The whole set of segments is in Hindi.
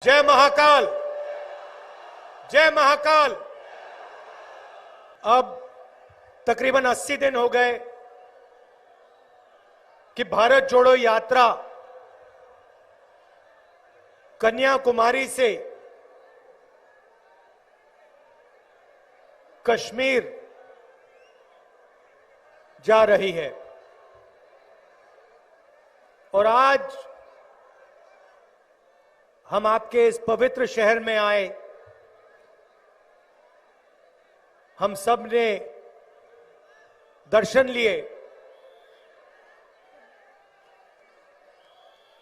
जय महाकाल, जय महाकाल। अब तकरीबन 80 दिन हो गए कि भारत जोड़ो यात्रा कन्याकुमारी से कश्मीर जा रही है और आज हम आपके इस पवित्र शहर में आए। हम सब ने दर्शन लिए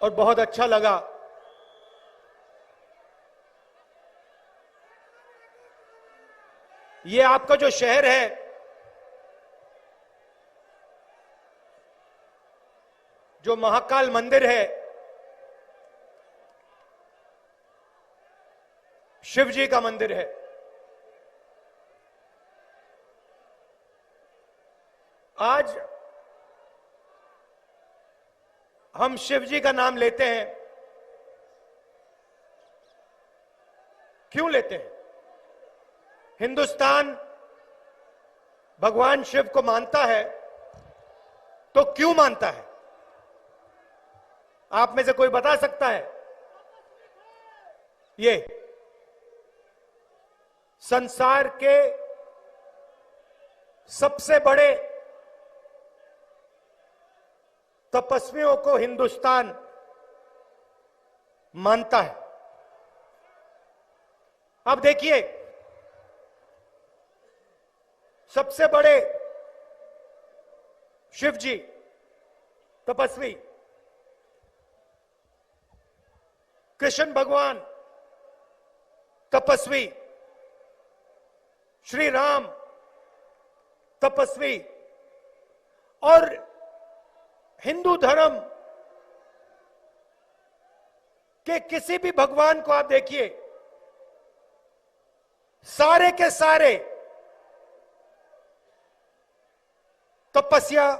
और बहुत अच्छा लगा। ये आपका जो शहर है, जो महाकाल मंदिर है, शिव जी का मंदिर है। आज हम शिव जी का नाम लेते हैं। क्यों लेते हैं? हिंदुस्तान भगवान शिव को मानता है, तो क्यों मानता है? आप में से कोई बता सकता है? ये संसार के सबसे बड़े तपस्वियों को हिंदुस्तान मानता है। अब देखिए, सबसे बड़े शिव जी तपस्वी कृष्ण भगवान तपस्वी, श्री राम तपस्वी, और हिंदू धर्म के किसी भी भगवान को आप देखिए, सारे के सारे तपस्या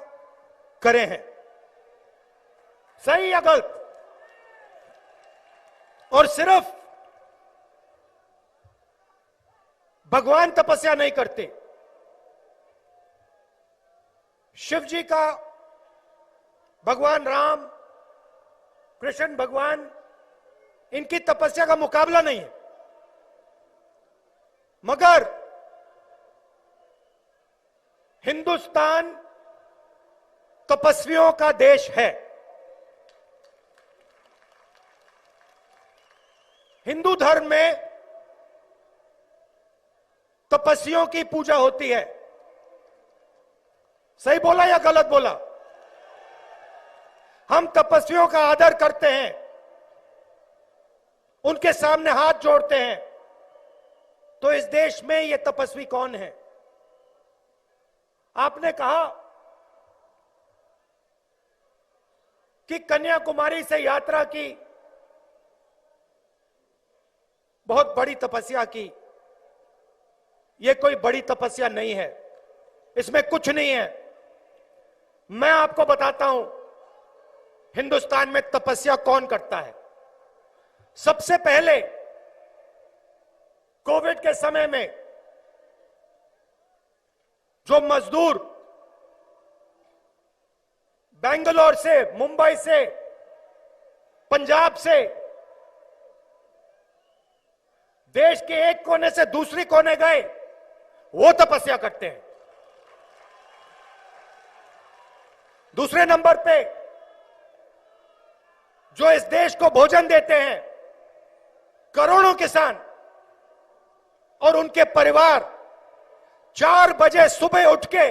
करे हैं। सही या गलत? और सिर्फ भगवान तपस्या नहीं करते, शिव जी का भगवान राम, कृष्ण भगवान, इनकी तपस्या का मुकाबला नहीं है। मगर हिंदुस्तान तपस्वियों का देश है। हिंदू धर्म में तपस्वियों की पूजा होती है। सही बोला या गलत बोला? हम तपस्वियों का आदर करते हैं, उनके सामने हाथ जोड़ते हैं। तो इस देश में ये तपस्वी कौन है? आपने कहा कि कन्याकुमारी से यात्रा की, बहुत बड़ी तपस्या की। यह कोई बड़ी तपस्या नहीं है, इसमें कुछ नहीं है। मैं आपको बताता हूं हिंदुस्तान में तपस्या कौन करता है। सबसे पहले कोविड के समय में जो मजदूर बेंगलोर से, मुंबई से, पंजाब से, देश के एक कोने से दूसरे कोने गए, वो तपस्या करते हैं। दूसरे नंबर पे जो इस देश को भोजन देते हैं, करोड़ों किसान और उनके परिवार 4 बजे सुबह उठ के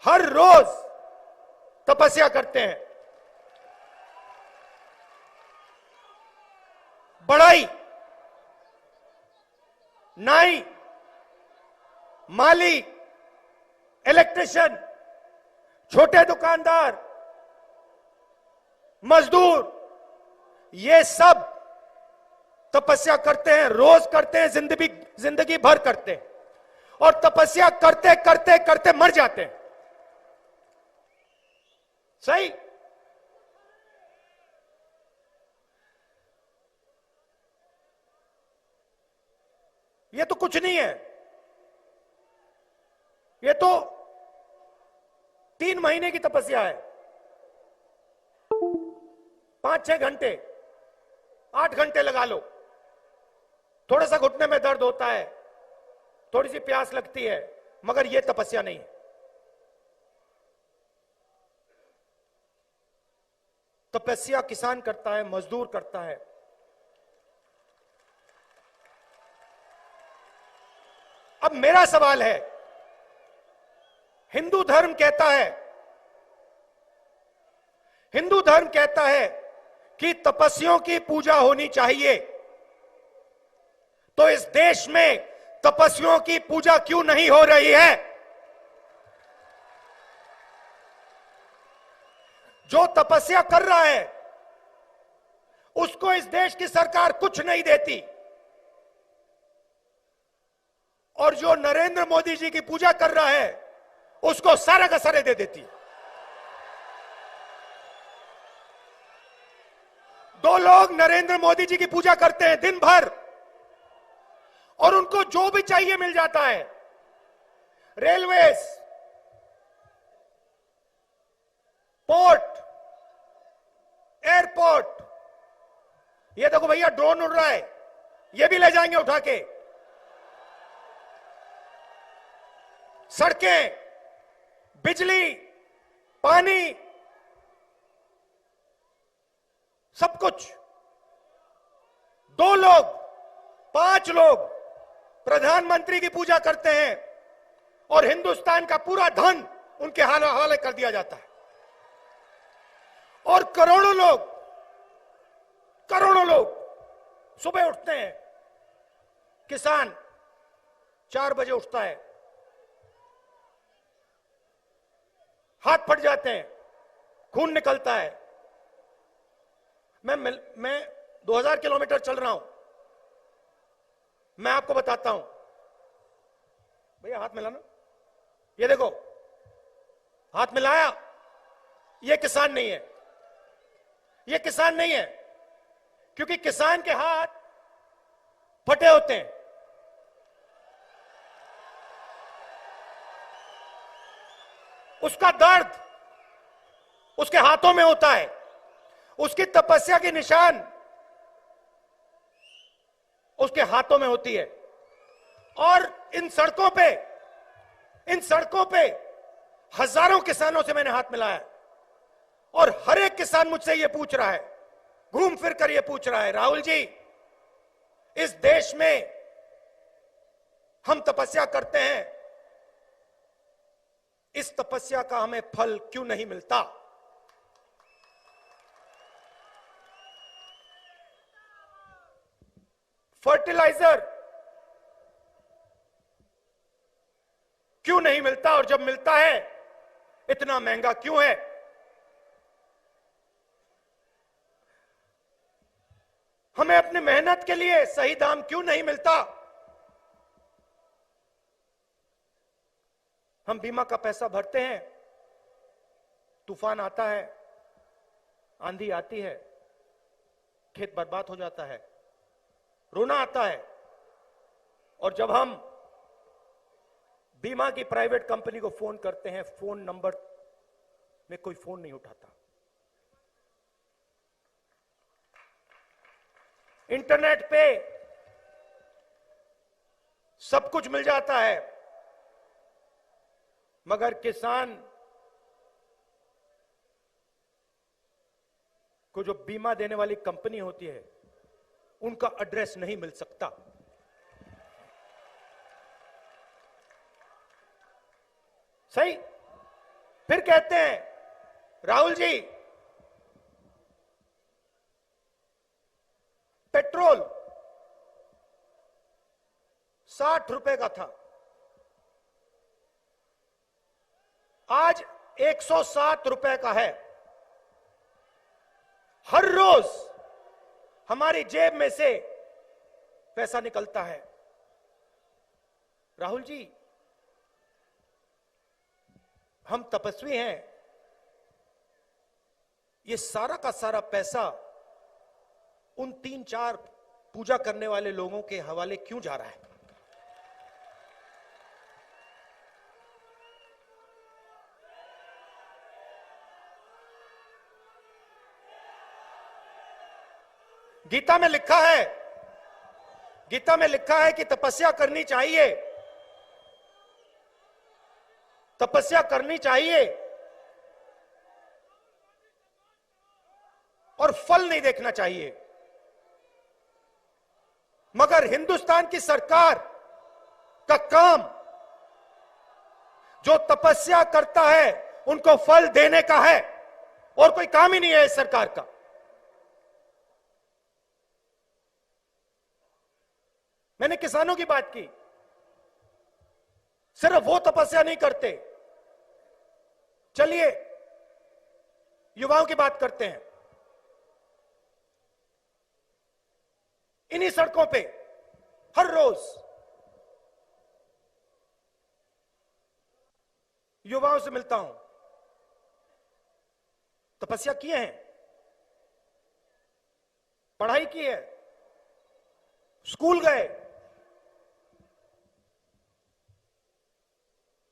हर रोज तपस्या करते हैं। बढ़ई, नाई, माली, इलेक्ट्रिशियन, छोटे दुकानदार, मजदूर, ये सब तपस्या करते हैं, रोज करते हैं, जिंदगी भर करते हैं, और तपस्या करते करते करते मर जाते हैं। सही? ये तो कुछ नहीं है, ये तो 3 महीने की तपस्या है। 5-6 घंटे, 8 घंटे लगा लो। थोड़ा सा घुटने में दर्द होता है, थोड़ी सी प्यास लगती है, मगर यह तपस्या नहीं है। तपस्या किसान करता है, मजदूर करता है। अब मेरा सवाल है, हिंदू धर्म कहता है कि तपस्वियों की पूजा होनी चाहिए, तो इस देश में तपस्वियों की पूजा क्यों नहीं हो रही है? जो तपस्या कर रहा है उसको इस देश की सरकार कुछ नहीं देती, और जो नरेंद्र मोदी जी की पूजा कर रहा है उसको सारे का सारे दे देती है। 2 लोग नरेंद्र मोदी जी की पूजा करते हैं दिन भर, और उनको जो भी चाहिए मिल जाता है। रेलवेज, पोर्ट, एयरपोर्ट, ये देखो भैया ड्रोन उड़ रहा है, ये भी ले जाएंगे उठा के। सड़कें, बिजली, पानी, सब कुछ। 2 लोग, 5 लोग प्रधानमंत्री की पूजा करते हैं और हिंदुस्तान का पूरा धन उनके हवाले कर दिया जाता है। और करोड़ों लोग सुबह उठते हैं। किसान 4 बजे उठता है, हाथ फट जाते हैं, खून निकलता है। मैं 2000 किलोमीटर चल रहा हूं, मैं आपको बताता हूं। भैया हाथ मिलाना, ये देखो हाथ मिलाया, ये किसान नहीं है, ये किसान नहीं है, क्योंकि किसान के हाथ फटे होते हैं। उसका दर्द उसके हाथों में होता है, उसकी तपस्या की निशान उसके हाथों में होती है। और इन सड़कों पे हजारों किसानों से मैंने हाथ मिलाया, और हर एक किसान मुझसे यह पूछ रहा है, घूम फिर कर यह पूछ रहा है, राहुल जी, इस देश में हम तपस्या करते हैं, इस तपस्या का हमें फल क्यों नहीं मिलता? फर्टिलाइजर क्यों नहीं मिलता, और जब मिलता है इतना महंगा क्यों है? हमें अपनी मेहनत के लिए सही दाम क्यों नहीं मिलता? हम बीमा का पैसा भरते हैं, तूफान आता है, आंधी आती है, खेत बर्बाद हो जाता है, रोना आता है, और जब हम बीमा की प्राइवेट कंपनी को फोन करते हैं, फोन नंबर में कोई फोन नहीं उठाता। इंटरनेट पे सब कुछ मिल जाता है, मगर किसान को जो बीमा देने वाली कंपनी होती है उनका एड्रेस नहीं मिल सकता। सही? फिर कहते हैं, राहुल जी, पेट्रोल 60 रुपए का था, आज 107 रुपए का है। हर रोज हमारी जेब में से पैसा निकलता है। राहुल जी, हम तपस्वी हैं, ये सारा का सारा पैसा उन 3-4 पूजा करने वाले लोगों के हवाले क्यों जा रहा है? गीता में लिखा है, गीता में लिखा है कि तपस्या करनी चाहिए, तपस्या करनी चाहिए और फल नहीं देखना चाहिए। मगर हिंदुस्तान की सरकार का काम, जो तपस्या करता है उनको फल देने का है, और कोई काम ही नहीं है इस सरकार का। मैंने किसानों की बात की, सिर्फ वो तपस्या नहीं करते। चलिए युवाओं की बात करते हैं। इन्हीं सड़कों पे हर रोज युवाओं से मिलता हूं, तपस्या किए हैं, पढ़ाई की है, स्कूल गए,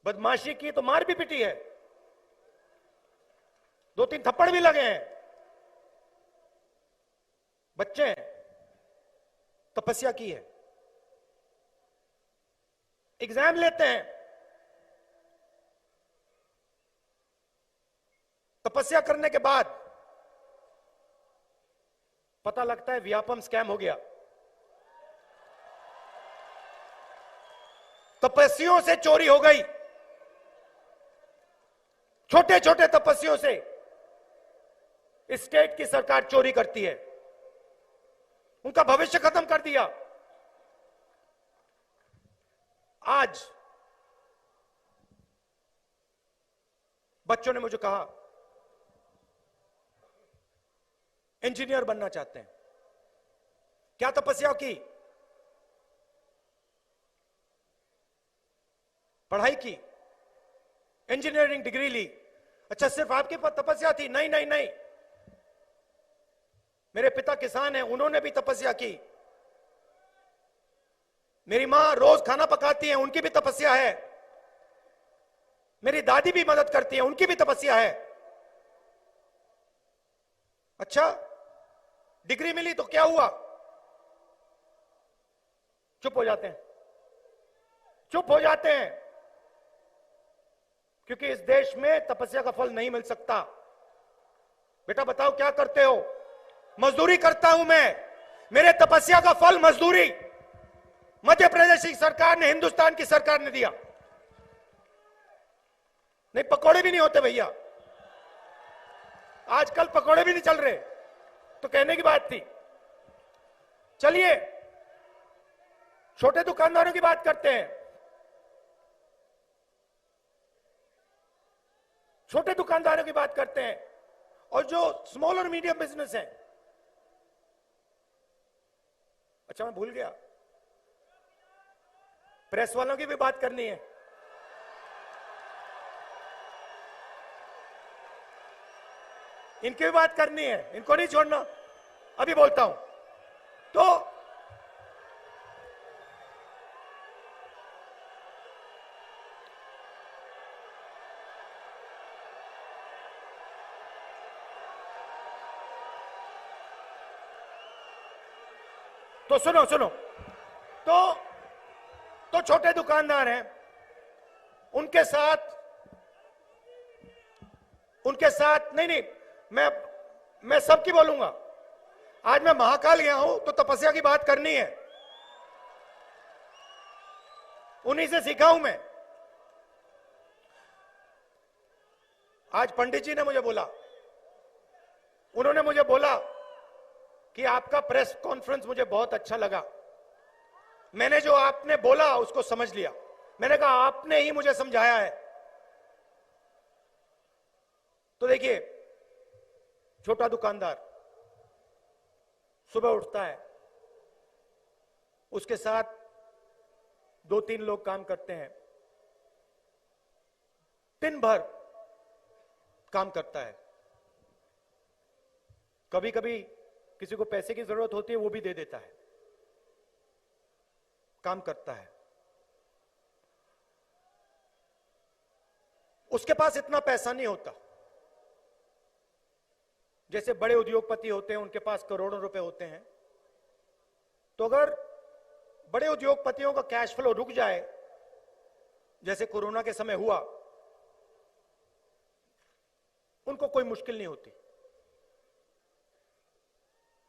बदमाशी की तो मार भी पिटी है, 2-3 थप्पड़ भी लगे हैं, बच्चे हैं, तपस्या की है, एग्जाम लेते हैं, तपस्या करने के बाद पता लगता है व्यापम स्कैम हो गया, तपस्वियों से चोरी हो गई, छोटे छोटे तपस्वियों से स्टेट की सरकार चोरी करती है, उनका भविष्य खत्म कर दिया। आज बच्चों ने मुझे कहा इंजीनियर बनना चाहते हैं। क्या तपस्या की? पढ़ाई की, इंजीनियरिंग डिग्री ली। अच्छा, सिर्फ आपके पास तपस्या थी? नहीं नहीं नहीं, मेरे पिता किसान हैं, उन्होंने भी तपस्या की। मेरी मां रोज खाना पकाती हैं, उनकी भी तपस्या है। मेरी दादी भी मदद करती है, उनकी भी तपस्या है। अच्छा, डिग्री मिली तो क्या हुआ? चुप हो जाते हैं, चुप हो जाते हैं, क्योंकि इस देश में तपस्या का फल नहीं मिल सकता। बेटा बताओ क्या करते हो? मजदूरी करता हूं मैं, मेरे तपस्या का फल मजदूरी मध्य प्रदेश की सरकार ने, हिंदुस्तान की सरकार ने दिया। नहीं, पकोड़े भी नहीं होते भैया, आजकल पकोड़े भी नहीं चल रहे, तो कहने की बात थी। चलिए छोटे दुकानदारों की बात करते हैं। छोटे दुकानदारों की बात करते हैं, और जो स्मॉल और मीडियम बिजनेस है। अच्छा, मैं भूल गया, प्रेस वालों की भी बात करनी है। इनकी भी बात करनी है, इनको नहीं छोड़ना। अभी बोलता हूं। तो सुनो सुनो, तो छोटे दुकानदार हैं, उनके साथ नहीं, मैं सबकी बोलूंगा। आज मैं महाकाल गया हूं तो तपस्या की बात करनी है, उन्हीं से सीखा हूं मैं। आज पंडित जी ने मुझे बोला, उन्होंने मुझे बोला कि आपका प्रेस कॉन्फ्रेंस मुझे बहुत अच्छा लगा, मैंने जो आपने बोला उसको समझ लिया। मैंने कहा आपने ही मुझे समझाया है। तो देखिए, छोटा दुकानदार सुबह उठता है, उसके साथ 2-3 लोग काम करते हैं, दिन भर काम करता है। कभी कभी किसी को पैसे की जरूरत होती है, वो भी दे देता है, काम करता है। उसके पास इतना पैसा नहीं होता जैसे बड़े उद्योगपति होते हैं, उनके पास करोड़ों रुपए होते हैं। तो अगर बड़े उद्योगपतियों का कैश फ्लो रुक जाए, जैसे कोरोना के समय हुआ, उनको कोई मुश्किल नहीं होती।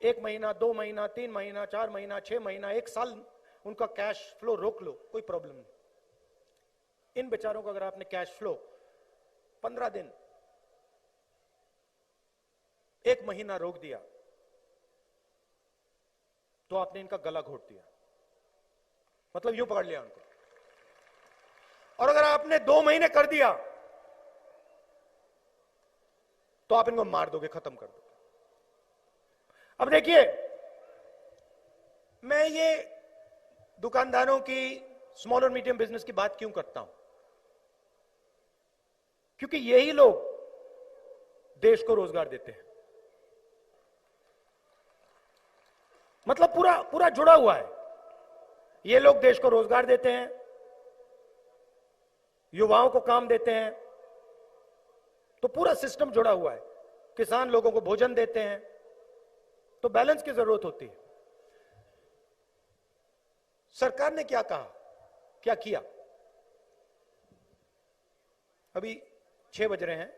1 महीना, 2 महीना, 3 महीना, 4 महीना, 6 महीना, 1 साल उनका कैश फ्लो रोक लो, कोई प्रॉब्लम नहीं। इन बेचारों को अगर आपने कैश फ्लो 15 दिन, 1 महीना रोक दिया, तो आपने इनका गला घोट दिया, मतलब यूं पकड़ लिया उनको। और अगर आपने 2 महीने कर दिया, तो आप इनको मार दोगे, खत्म कर दोगे। अब देखिए, मैं ये दुकानदारों की, स्मॉल और मीडियम बिजनेस की बात क्यों करता हूं? क्योंकि यही लोग देश को रोजगार देते हैं। मतलब पूरा पूरा जुड़ा हुआ है। ये लोग देश को रोजगार देते हैं, युवाओं को काम देते हैं, तो पूरा सिस्टम जुड़ा हुआ है। किसान लोगों को भोजन देते हैं, तो बैलेंस की जरूरत होती है। सरकार ने क्या कहा, क्या किया? अभी 6 बज रहे हैं,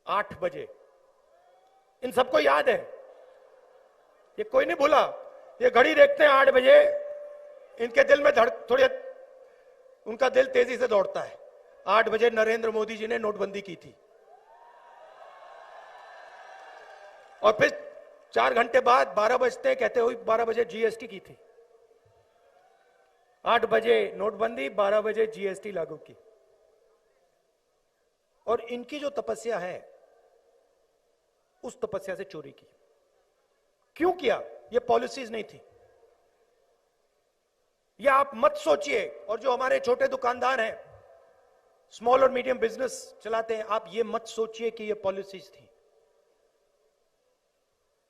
8 बजे इन सबको याद है, ये कोई नहीं भूला। ये घड़ी देखते हैं 8 बजे, इनके दिल में थोड़ी, उनका दिल तेजी से दौड़ता है। 8 बजे नरेंद्र मोदी जी ने नोटबंदी की थी, और फिर 4 घंटे बाद 12 बजते कहते हुए 12 बजे जीएसटी की थी। 8 बजे नोटबंदी, 12 बजे जीएसटी लागू की। और इनकी जो तपस्या है, उस तपस्या से चोरी की। क्यों किया? ये पॉलिसीज नहीं थी। ये आप मत सोचिए। और जो हमारे छोटे दुकानदार हैं, स्मॉल और मीडियम बिजनेस चलाते हैं, आप ये मत सोचिए कि ये पॉलिसीज थी।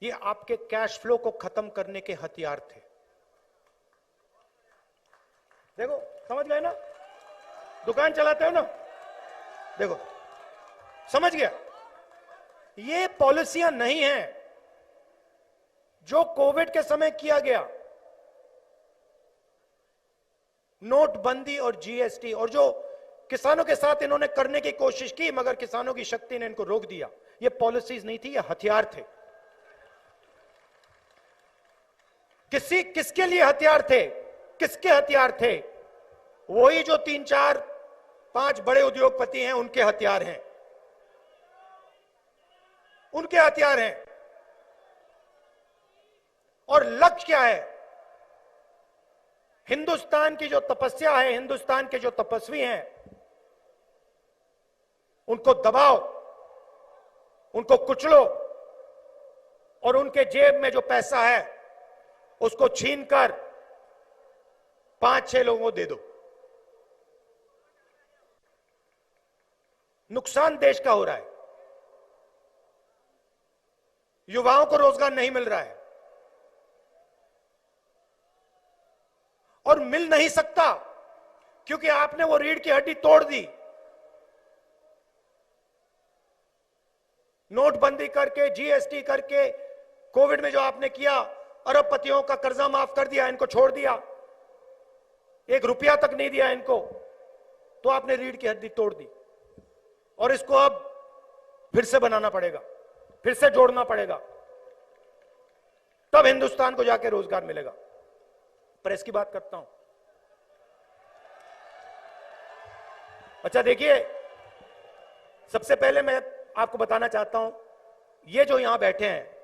ये आपके कैश फ्लो को खत्म करने के हथियार थे। देखो, समझ गए ना? दुकान चलाते हो ना, देखो, समझ गया? ये पॉलिसियां नहीं हैं जो कोविड के समय किया गया, नोटबंदी और जीएसटी, और जो किसानों के साथ इन्होंने करने की कोशिश की, मगर किसानों की शक्ति ने इनको रोक दिया। ये पॉलिसीज नहीं थी, ये हथियार थे। किसके लिए हथियार थे? किसके हथियार थे? वही जो 3, 4, 5 बड़े उद्योगपति हैं, उनके हथियार हैं, उनके हथियार हैं। और लक्ष्य क्या है? हिंदुस्तान की जो तपस्या है, हिंदुस्तान के जो तपस्वी हैं, उनको दबाओ, उनको कुचलो, और उनके जेब में जो पैसा है उसको छीनकर 5-6 लोगों को दे दो। नुकसान देश का हो रहा है, युवाओं को रोजगार नहीं मिल रहा है, और मिल नहीं सकता क्योंकि आपने वो रीढ़ की हड्डी तोड़ दी। नोटबंदी करके, जीएसटी करके, कोविड में जो आपने किया, अरबपतियों का कर्जा माफ कर दिया, इनको छोड़ दिया, 1 रुपया तक नहीं दिया इनको, तो आपने रीढ़ की हड्डी तोड़ दी। और इसको अब फिर से बनाना पड़ेगा, फिर से जोड़ना पड़ेगा, तब हिंदुस्तान को जाके रोजगार मिलेगा। प्रेस की बात करता हूं। अच्छा देखिए, सबसे पहले मैं आपको बताना चाहता हूं, ये जो यहां बैठे हैं,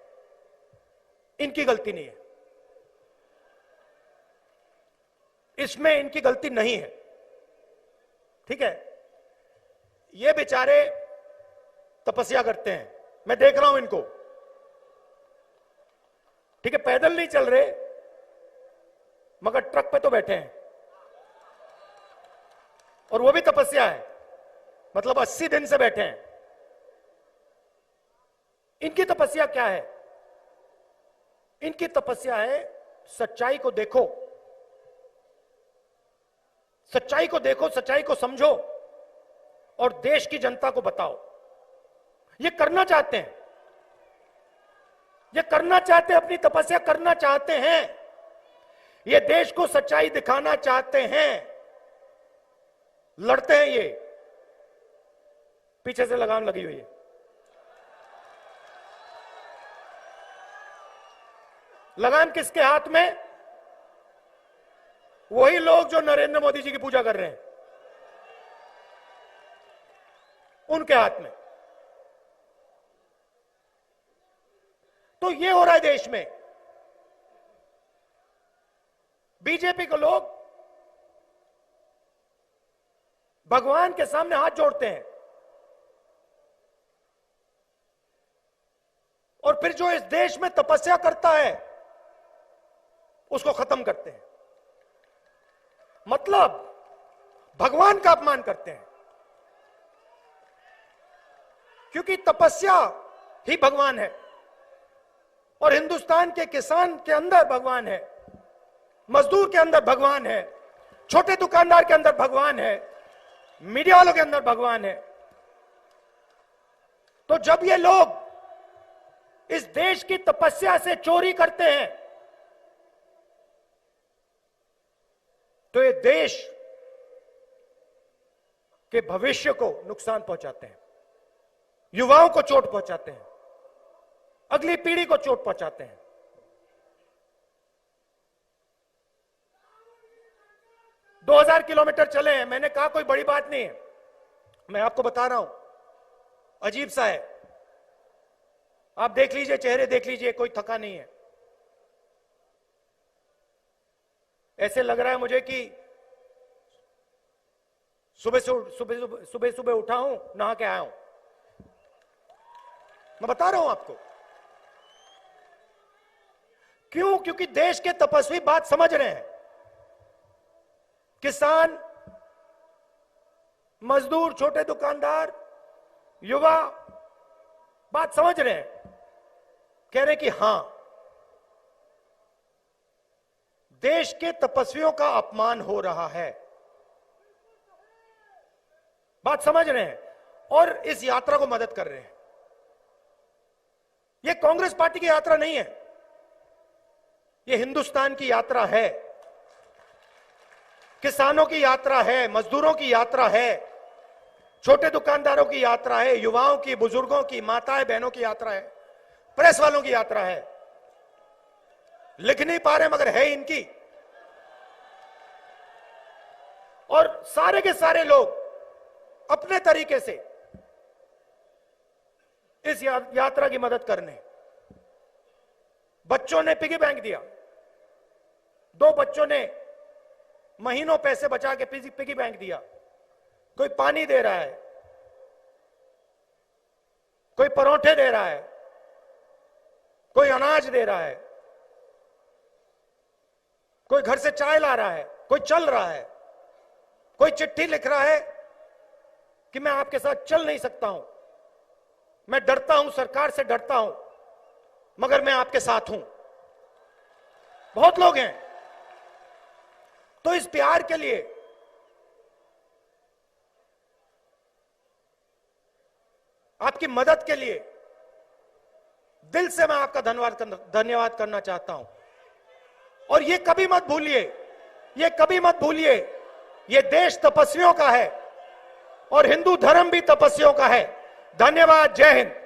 इनकी गलती नहीं है, इसमें इनकी गलती नहीं है, ठीक है? ये बेचारे तपस्या करते हैं, मैं देख रहा हूं इनको, ठीक है? पैदल नहीं चल रहे, मगर ट्रक पे तो बैठे हैं, और वो भी तपस्या है, मतलब 80 दिन से बैठे हैं। इनकी तपस्या क्या है? इनकी तपस्या है, सच्चाई को देखो, सच्चाई को देखो, सच्चाई को समझो, और देश की जनता को बताओ। ये करना चाहते हैं, ये करना चाहते हैं, अपनी तपस्या करना चाहते हैं, ये देश को सच्चाई दिखाना चाहते हैं, लड़ते हैं। ये पीछे से लगाम लगी हुई है। लगाम किसके हाथ में? वही लोग जो नरेंद्र मोदी जी की पूजा कर रहे हैं, उनके हाथ में। तो ये हो रहा है देश में। बीजेपी को लोग भगवान के सामने हाथ जोड़ते हैं और फिर जो इस देश में तपस्या करता है उसको खत्म करते हैं। मतलब भगवान का अपमान करते हैं, क्योंकि तपस्या ही भगवान है। और हिंदुस्तान के किसान के अंदर भगवान है, मजदूर के अंदर भगवान है, छोटे दुकानदार के अंदर भगवान है, मीडिया वालों के अंदर भगवान है। तो जब ये लोग इस देश की तपस्या से चोरी करते हैं तो ये देश के भविष्य को नुकसान पहुंचाते हैं, युवाओं को चोट पहुंचाते हैं, अगली पीढ़ी को चोट पहुंचाते हैं। दो 2000 किलोमीटर चले हैं। मैंने कहा कोई बड़ी बात नहीं है, मैं आपको बता रहा हूं, अजीब सा है। आप देख लीजिए, चेहरे देख लीजिए, कोई थका नहीं है। ऐसे लग रहा है मुझे कि सुबह सुबह उठा हूं, नहा के आया हूं। मैं बता रहा हूं आपको क्यों। क्योंकि देश के तपस्वी बात समझ रहे हैं। किसान, मजदूर, छोटे दुकानदार, युवा बात समझ रहे हैं, कह रहे कि हां, देश के तपस्वियों का अपमान हो रहा है। बात समझ रहे हैं और इस यात्रा को मदद कर रहे हैं। यह कांग्रेस पार्टी की यात्रा नहीं है, यह हिंदुस्तान की यात्रा है, किसानों की यात्रा है, मजदूरों की यात्रा है, छोटे दुकानदारों की यात्रा है, युवाओं की, बुजुर्गों की, माताएं बहनों की यात्रा है, प्रेस वालों की यात्रा है। लिख नहीं पा रहे मगर है इनकी। और सारे के सारे लोग अपने तरीके से इस यात्रा की मदद करने। बच्चों ने पिगी बैंक दिया, 2 बच्चों ने महीनों पैसे बचा के पिगी बैंक दिया। कोई पानी दे रहा है, कोई परोठे दे रहा है, कोई अनाज दे रहा है, कोई घर से चाय ला रहा है, कोई चल रहा है, कोई चिट्ठी लिख रहा है कि मैं आपके साथ चल नहीं सकता हूं, मैं डरता हूं, सरकार से डरता हूं, मगर मैं आपके साथ हूं। बहुत लोग हैं। तो इस प्यार के लिए आपकी मदद के लिए दिल से मैं आपका धन्यवाद करना चाहता हूं। और ये कभी मत भूलिए, ये कभी मत भूलिए, ये देश तपस्वियों का है और हिंदू धर्म भी तपस्वियों का है। धन्यवाद। जय हिंद।